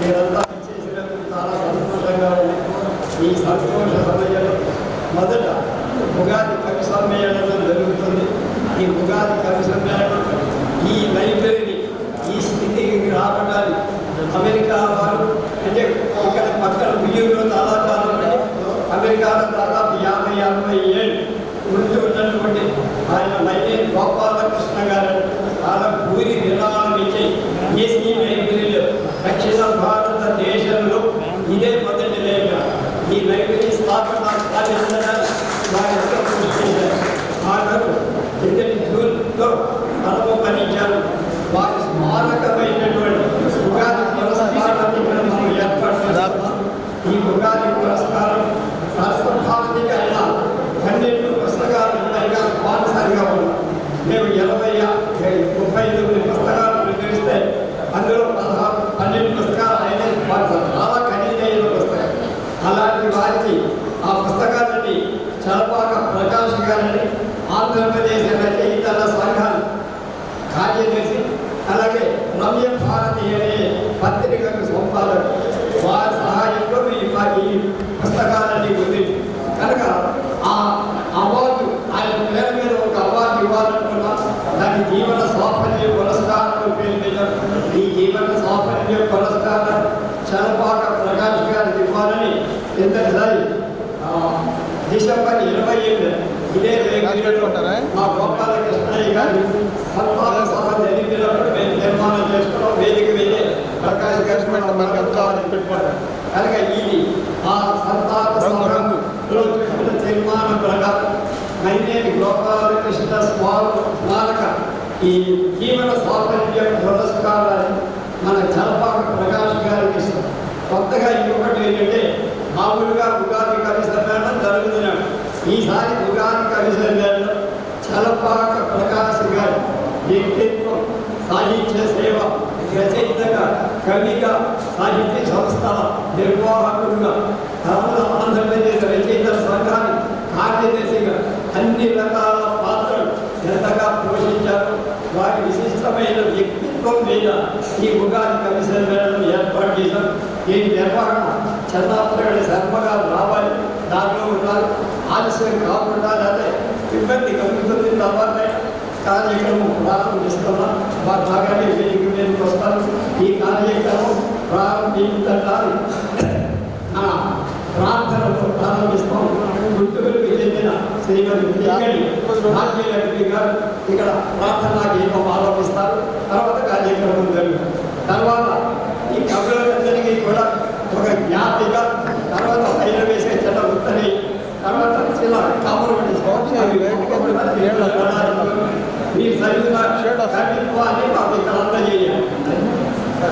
మీరంతా చేసినందుకు చాలా సంతోషంగా ఉంది. ఈ సంతోష సమయంలో మొదట ఉగాది కవి సమ్మేళనం జరుగుతుంది. ఈ ఉగాది కవి సమ్మేళనం ఈ లైబ్రరీని ఈ స్థితికి రావడానికి అమెరికా వారు అంటే ఇక్కడ పక్కన బియ్యంలో చాలా కాలం అమెరికాలో దాదాపు 50-60 ఏళ్ళు ఉంటూ ఉన్నటువంటి ఆయన మైనేని గోపాలకృష్ణ గారు చాలా భూరి విరాళం ఇచ్చి ఈ లైబ్రరీలో దక్షిణ భారతదేశంలో ఇదే మొదటి లైబ్రరీ. ఈ లైబ్రరీ స్థాపన వారు కిందటి జూన్లో ప్రారంభించారు. వారి స్మారకమైనటువంటి ఉగాది పురస్కారాన్ని మనం ఏర్పాటు చేస్తాం. ఈ ఉగాది పురస్కారం రాష్ట్రభారతికి అయినా 12 పుస్తకాలు పైగా స్పాన్సర్గా ఉన్నాం. మేము 39 పుస్తకాలు ప్రచురిస్తే అందులో 12 పుస్తకాలు అయినా స్పాన్సర్, చాలా ఖరీదైన పుస్తకం. అలాంటి వారికి ఆ పుస్తకాలని చలపాక ప్రకాష్ గారిని ఆంధ్రప్రదేశ్ రచయితల సంఘాన్ని కార్యదర్శి, అలాగే రమ్య భారతి అనే పత్రికకు సంపాదన, వారి సహాయంలో ఈ పుస్తకాలన్నీ ఉంది. కనుక ఆ అవార్డు ఆయన పేరు మీద ఒక అవార్డు ఇవ్వాలనుకున్నా దానికి జీవన సాఫల్య పురస్కారం పేరు మీద ఈ జీవన సాఫల్య పురస్కారం చలపాక ప్రకాష్ గారికి ఇవ్వాలని కిందటిసారి డిసెంబర్ 27 ఇదే మా గోపాలకృష్ణయ్య గారి సన్మాన సభ జరిగినప్పుడు మేము నిర్మాణం చేసుకున్నాం. వేదిక వెళ్ళి ప్రకాష్ గారి పెట్టుకుంటాం. కనుక ఇది ఆ సంతాన సభలో చెప్పిన తీర్మానం ప్రకారం మైనేని గోపాలకృష్ణ స్మారక ఈ జీవన సాఫల్య పురస్కారాన్ని మన చలపాక ప్రకాష్ గారికి ఇస్తాం. కొత్తగా ఇంకొకటి ఏంటంటే మామూలుగా ఉగాది కవి సమ్మేళనం జరుగుతున్నాడు. ఈసారి ఉగాది కవి సమ్మేళనం చలపాక ప్రకాష్ గారి వ్యక్తిత్వం, సాహిత్య సేవ, రచయితగా, కవిగా, సాహిత్య సంస్థల నిర్వాహకుడుగా, ఆంధ్రప్రదేశ్ రచయితల సంఘాన్ని కార్యదర్శిగా అన్ని రకాల పాత్రలు ఎంతగా పోషించారు. వారి విశిష్టమైన వ్యక్తిత్వం మీద ఈ ఉగాది కవి సమ్మేళనం ఏర్పాటు చేశాం. ఈ నిర్వహణ చంద్రాపురగడి శర్మగా రావాలి, దాంట్లో ఉండాలి. ఆలస్యం కాకుండా లేకపోతే ఇబ్బంది కలుగుతుంది. తర్వాత కార్యక్రమం ప్రారంభిస్తున్నాం. వారు బాగానే వేదిక మీదకి వస్తారు. ఈ కార్యక్రమం ప్రారంభించడానికి ప్రార్థనతో ప్రారంభిస్తాం. గుంటూరుకు చెందిన శ్రీమతి భాగ్యలక్ష్మి గారు ఇక్కడ ప్రార్థనా గీతం ఆరంభిస్తారు. తర్వాత కార్యక్రమం జరుగుతుంది. తర్వాత ఈ కవులందరికీ కూడా ఒక జ్ఞాపిక, తర్వాత పైన వేసే చెట్ల ఉత్తరి, తర్వాత ఇలా కబురు మీరు చదివిన కవిత్వాన్ని మాకు ఇక్కడ అందజేయాలి.